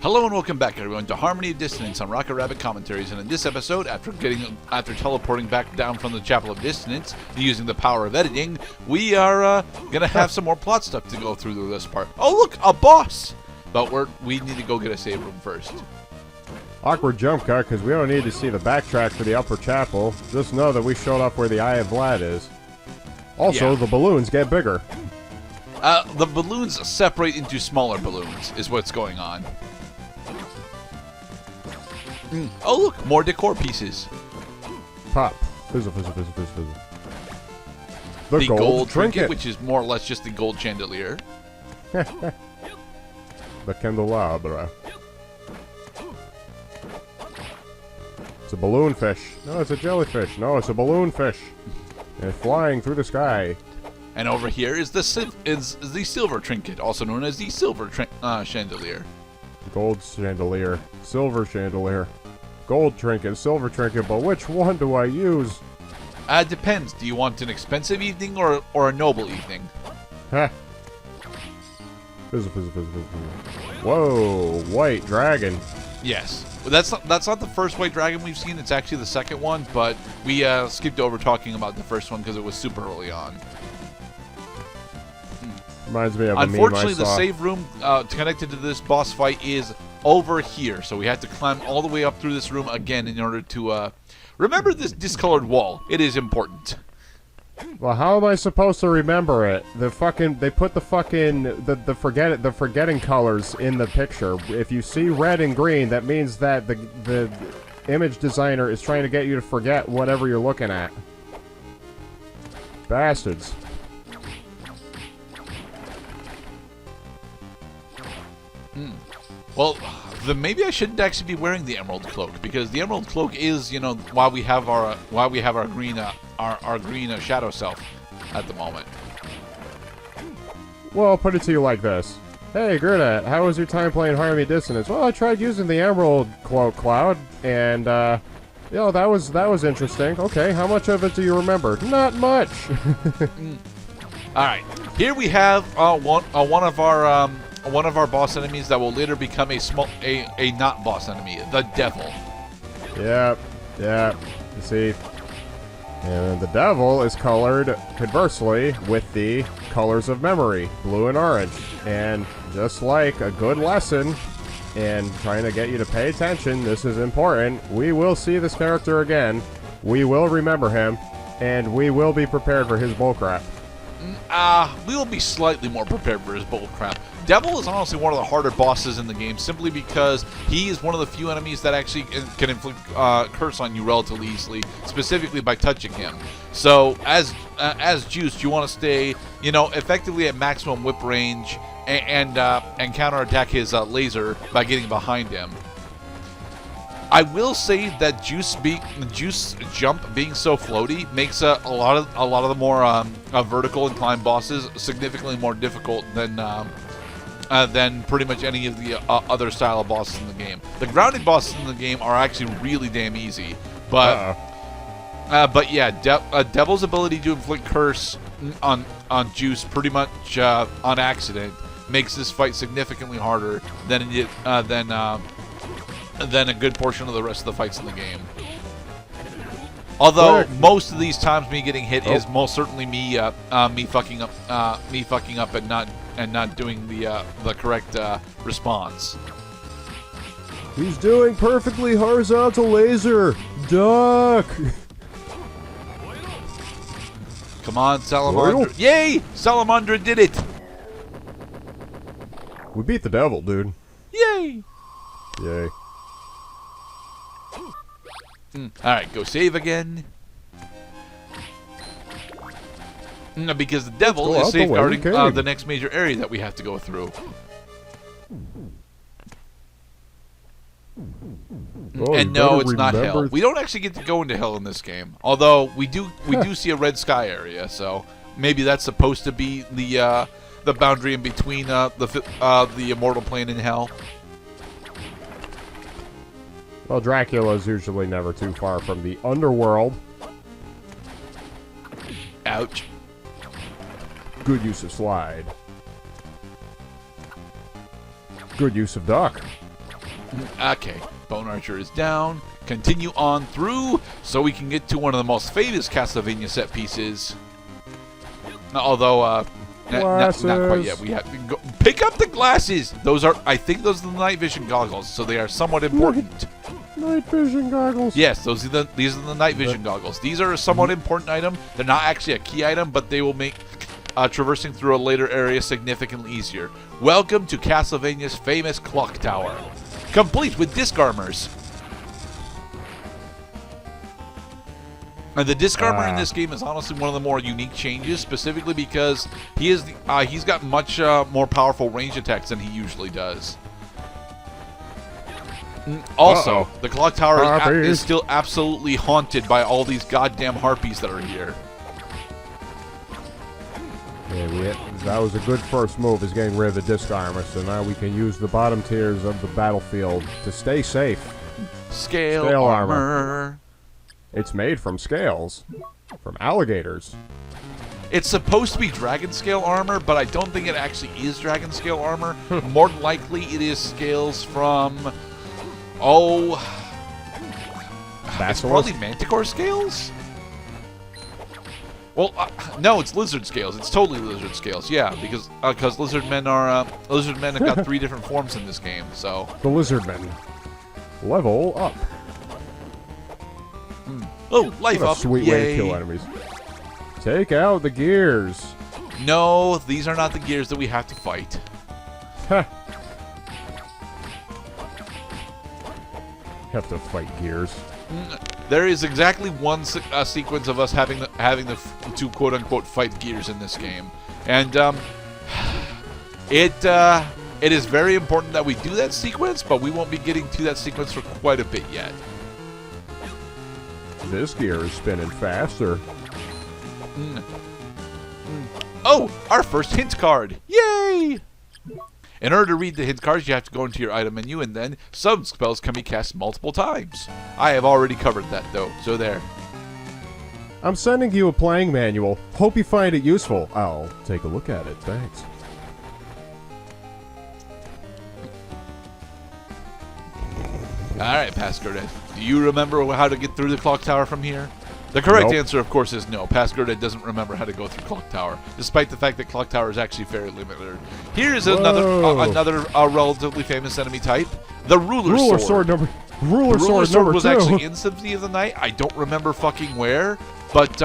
Hello and welcome back, everyone, to Harmony of Dissonance on Rocket Rabbit Commentaries. And in this episode, after teleporting back down from the Chapel of Dissonance using the power of editing, we are gonna have some more plot stuff to go through this part. Oh look, a boss! But we need to go get a save room first. Awkward jump cut because we don't need to see the backtrack for the upper chapel. Just know that we showed up where the Eye of Vlad is. Also, the balloons get bigger. The balloons separate into smaller balloons, is what's going on. Oh look, more decor pieces. Pop. Fizzle, fizzle, fizzle, fizzle, fizzle. The gold trinket, which is more or less just the gold chandelier. The candelabra. It's a balloon fish. No, it's a jellyfish. No, it's a balloon fish. And it's flying through the sky. And over here is the silver trinket, also known as the silver chandelier. Gold chandelier. Silver chandelier. Gold trinket. Silver trinket. But which one do I use? Depends. Do you want an expensive evening or a noble evening? Heh. Fizzle, fizzle, fizzle, fizzle. Whoa, white dragon. Yes. That's not the first white dragon we've seen. It's actually the second one, but we skipped over talking about the first one because it was super early on. Reminds me of a Unfortunately, meme I saw. the save room connected to this boss fight is over here, so we have to climb all the way up through this room again in order to remember this discolored wall. It is important. Well, how am I supposed to remember it? They put the forgetting colors in the picture. If you see red and green, that means that the image designer is trying to get you to forget whatever you're looking at. Bastards. Well, then maybe I shouldn't actually be wearing the emerald cloak, because the emerald cloak is, you know, why we have our green green shadow self at the moment. Well, I'll put it to you like this. Hey, Gerda, how was your time playing Harmony Dissonance? Well, I tried using the emerald cloak cloud, and you know, that was interesting. Okay, how much of it do you remember? Not much. All right, here we have one of our boss enemies that will later become a not boss enemy, the devil. Yep. You see, and the devil is colored conversely with the colors of memory, blue and orange. And just like a good lesson in trying to get you to pay attention, this is important. We will see this character again. We will remember him, and we will be prepared for his bullcrap. We will be slightly more prepared for his bullcrap. Devil is honestly one of the harder bosses in the game, simply because he is one of the few enemies that actually can inflict curse on you relatively easily, specifically by touching him. So, as Juice, you want to stay, you know, effectively at maximum whip range and counterattack his laser by getting behind him. I will say that Juice jump being so floaty makes a lot of the more vertical inclined bosses significantly more difficult than pretty much any of the other style of bosses in the game. The grounded bosses in the game are actually really damn easy, but yeah, Devil's ability to inflict curse on Juice pretty much on accident makes this fight significantly harder than a good portion of the rest of the fights in the game. Although most of these times me getting hit is most certainly me fucking up and not doing the correct response. He's doing perfectly horizontal laser. Duck. Come on, Salamandra! Yay! Salamandra did it! We beat the devil, dude. Yay! Yay. Alright, go save again. Because the devil is safeguarding the next major area that we have to go through. Oh, and no, it's not hell. We don't actually get to go into hell in this game. Although we do see a red sky area, so maybe that's supposed to be the boundary in between the immortal plane and hell. Well, Dracula's usually never too far from the underworld. Ouch. Good use of slide. Good use of duck. Okay, Bone Archer is down. Continue on through so we can get to one of the most famous Castlevania set pieces. Although, not quite yet. We have to go pick up the glasses. Those are, I think, those are the night vision goggles, so they are somewhat important. Night vision goggles. Yes, these are the night vision goggles. These are a somewhat important item. They're not actually a key item, but they will make traversing through a later area significantly easier. Welcome to Castlevania's famous clock tower, complete with disc armors. And the disc armor in this game is honestly one of the more unique changes, specifically because he's got much more powerful range attacks than he usually does. Also, the clock tower is still absolutely haunted by all these goddamn harpies that are here. Yeah, that was a good first move, is getting rid of the disc armor, so now we can use the bottom tiers of the battlefield to stay safe. Scale armor. It's made from scales. From alligators. It's supposed to be dragon scale armor, but I don't think it actually is dragon scale armor. More than likely, it is scales from... Oh... It's probably manticore scales? Well, no, it's lizard scales. It's totally lizard scales. Yeah, because lizard men have got 3 different forms in this game. So the lizard men level up. Oh, life up! Sweet Yay. way to kill enemies. Take out the gears. No, these are not the gears that we have to fight. Have to fight gears. There is exactly one sequence of us having the two quote unquote fight gears in this game, and it is very important that we do that sequence, but we won't be getting to that sequence for quite a bit yet. This gear is spinning faster. Oh, our first hint card! Yay! In order to read the hint cards, you have to go into your item menu, and then some spells can be cast multiple times. I have already covered that, though, so there. I'm sending you a playing manual. Hope you find it useful. I'll take a look at it. Thanks. Alright, Pascoret. Do you remember how to get through the clock tower from here? The correct answer, of course, is no. Pascoret doesn't remember how to go through Clock Tower, despite the fact that Clock Tower is actually fairly limited. Here is another relatively famous enemy type, the Ruler Sword. Ruler Sword was number 2. actually in Symphony of the Night. I don't remember fucking where, but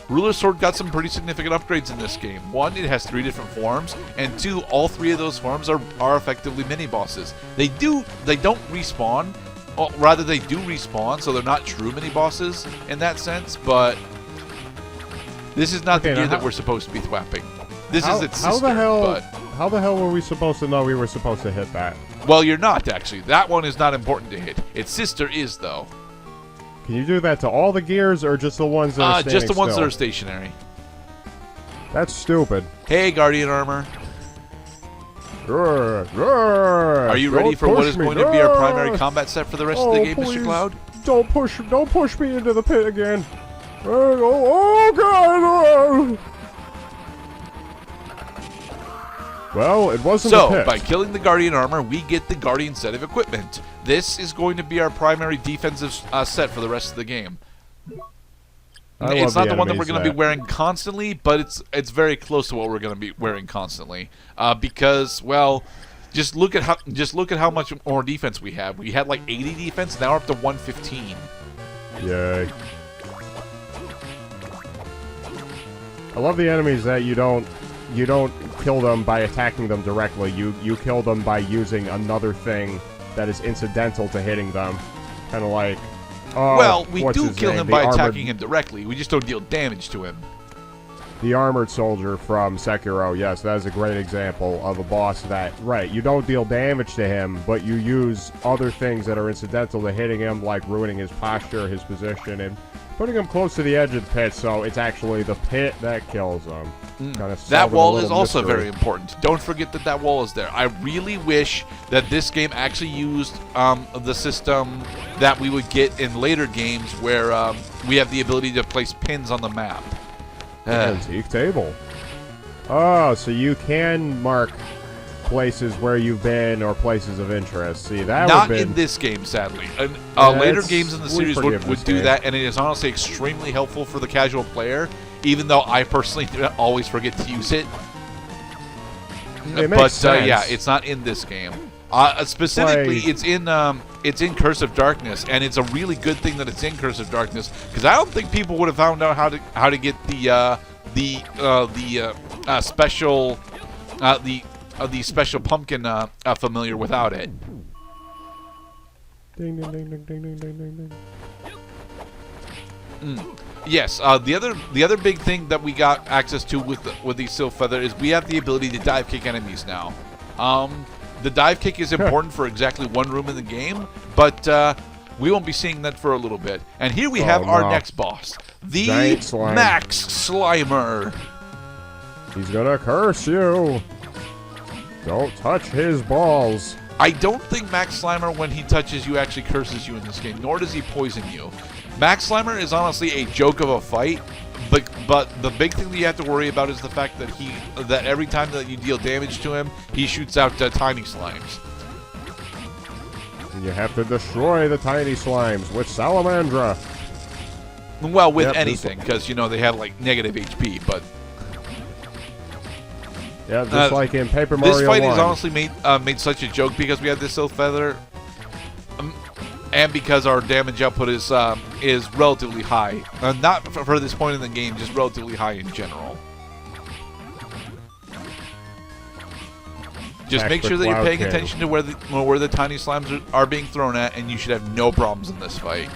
Ruler Sword got some pretty significant upgrades in this game. 1, it has 3 different forms, and 2, all 3 of those forms are effectively mini-bosses. They don't respawn. Well, rather, they do respawn, so they're not true mini-bosses in that sense, but this is not the gear that we're supposed to be thwapping. This is its sister, How the hell were we supposed to know we were supposed to hit that? Well, you're not, actually. That one is not important to hit. Its sister is, though. Can you do that to all the gears, or just the ones that are standing just the ones still? that are stationary. That's stupid. Hey, Guardian Armor. Are you ready for what is going to be our primary combat set for the rest of the game, Mr. Cloud? Don't push me into the pit again. Oh God! Well, it wasn't the pit. So, by killing the Guardian Armor, we get the Guardian set of equipment. This is going to be our primary defensive set for the rest of the game. It's not the one that we're going to be wearing constantly, but it's very close to what we're going to be wearing constantly. Because, well, just look at how much more defense we have. We had like 80 defense, now we're up to 115. Yay! I love the enemies that you don't kill them by attacking them directly. You kill them by using another thing that is incidental to hitting them, kind of like. Well, we do kill him by attacking him directly. We just don't deal damage to him. The armored soldier from Sekiro, yes, that is a great example of a boss that, right, you don't deal damage to him, but you use other things that are incidental to hitting him, like ruining his posture, his position, and putting him close to the edge of the pit, so it's actually the pit that kills him. That wall is also very important. Don't forget that wall is there. I really wish that this game actually used the system that we would get in later games where we have the ability to place pins on the map. Antique table. Oh, so you can mark places where you've been or places of interest. See, that Not would in this game, sadly. And, Yeah, later games in the we series forgive would this do game. that, and it is honestly extremely helpful for the casual player, even though I personally always forget to use it. It makes sense. Yeah, it's not in this game. Specifically, it's in Curse of Darkness, and it's a really good thing that it's in Curse of Darkness, because I don't think people would have found out how to get the special pumpkin familiar without it. Ding, ding, ding, ding, ding, ding, ding, ding. Yes, the other big thing that we got access to with the Silph Feather is we have the ability to dive kick enemies now. The dive kick is important for exactly one room in the game, but we won't be seeing that for a little bit. And here we have our next boss, the Giant slime. Max Slimer. He's gonna curse you. Don't touch his balls. I don't think Max Slimer, when he touches you, actually curses you in this game, nor does he poison you. Max Slimer is honestly a joke of a fight, but the big thing that you have to worry about is the fact that every time that you deal damage to him, he shoots out tiny slimes. And you have to destroy the tiny slimes with Salamandra. Well, with Yep, anything, because, you know, they have, like, negative HP, but... Yeah, just like in Paper Mario This fight 1. is honestly made such a joke because we have this Silph Feather, and because our damage output is relatively high. Not for this point in the game, just relatively high in general. Just make sure that you're paying attention to where the tiny slimes are being thrown at, and you should have no problems in this fight.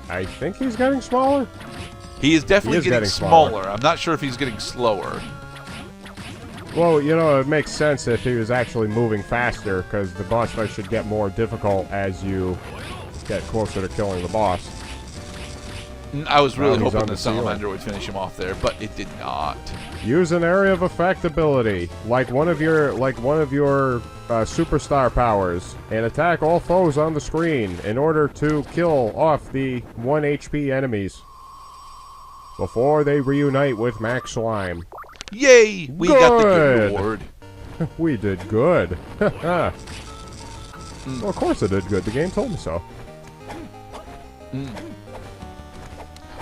I think he's getting smaller. He is definitely getting getting smaller. I'm not sure if he's getting slower. Well, you know, it makes sense if he was actually moving faster, because the boss fight should get more difficult as you get closer to killing the boss. I was really he's hoping on the the ceiling. Salamander would finish him off there, but it did not. Use an area of effect ability, like one of your superstar powers, and attack all foes on the screen in order to kill off the 1 HP enemies before they reunite with Max Slime. Yay! We got the good Good. reward. We did good. Well, of course I did good. The game told me so.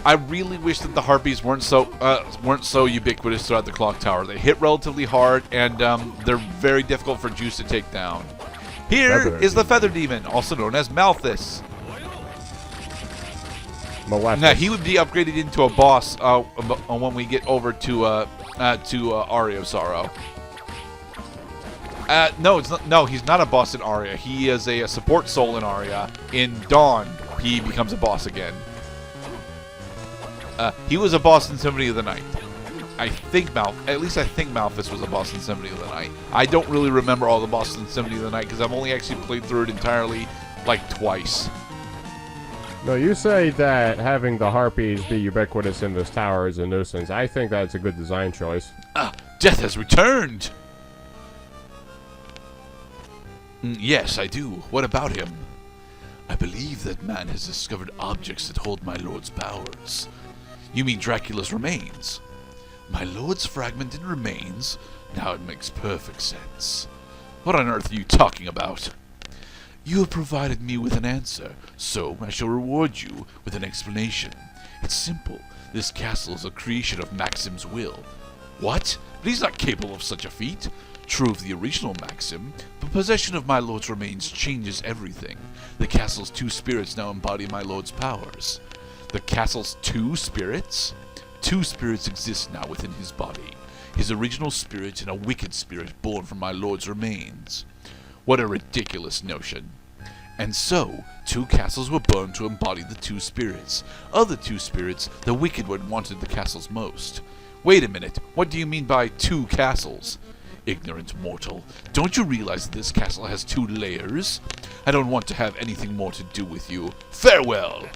I really wish that the harpies weren't so ubiquitous throughout the clock tower. They hit relatively hard, and they're very difficult for Juice to take down. Here is the Feather Demon, also known as Malthus. Maleficent. Now he would be upgraded into a boss when we get over to Aria Sorrow. No, it's not. No, he's not a boss in Aria. He is a support soul in Aria. In Dawn, he becomes a boss again. He was a boss in Symphony of the Night. At least I think Malthus was a boss in Symphony of the Night. I don't really remember all the bosses in Symphony of the Night because I've only actually played through it entirely like twice. No, you say that having the harpies be ubiquitous in this tower is a nuisance. I think that's a good design choice. Death has returned! Yes, I do. What about him? I believe that man has discovered objects that hold my lord's powers. You mean Dracula's remains? My lord's fragmented remains? Now it makes perfect sense. What on earth are you talking about? You have provided me with an answer, so I shall reward you with an explanation. It's simple. This castle is a creation of Maxim's will. What? But he's not capable of such a feat. True of the original Maxim, but possession of my lord's remains changes everything. The castle's 2 spirits now embody my lord's powers. The castle's 2 spirits? 2 spirits exist now within his body. His original spirit and a wicked spirit born from my lord's remains. What a ridiculous notion. And so, 2 castles were burned to embody the 2 spirits. Of the 2 spirits, the wicked one wanted the castles most. Wait a minute, what do you mean by 2 castles? Ignorant mortal, don't you realize that this castle has 2 layers? I don't want to have anything more to do with you. Farewell!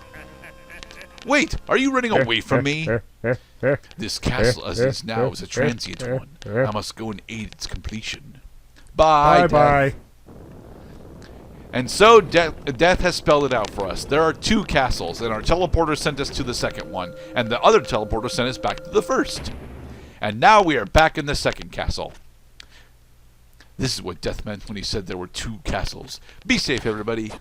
Wait, are you running away from me? This castle as is now is a transient one. I must go and aid its completion. Bye, Bye-bye. And so death has spelled it out for us. There are 2 castles, and our teleporter sent us to the second one, and the other teleporter sent us back to the first. And now we are back in the second castle. This is what Death meant when he said there were 2 castles. Be safe, everybody.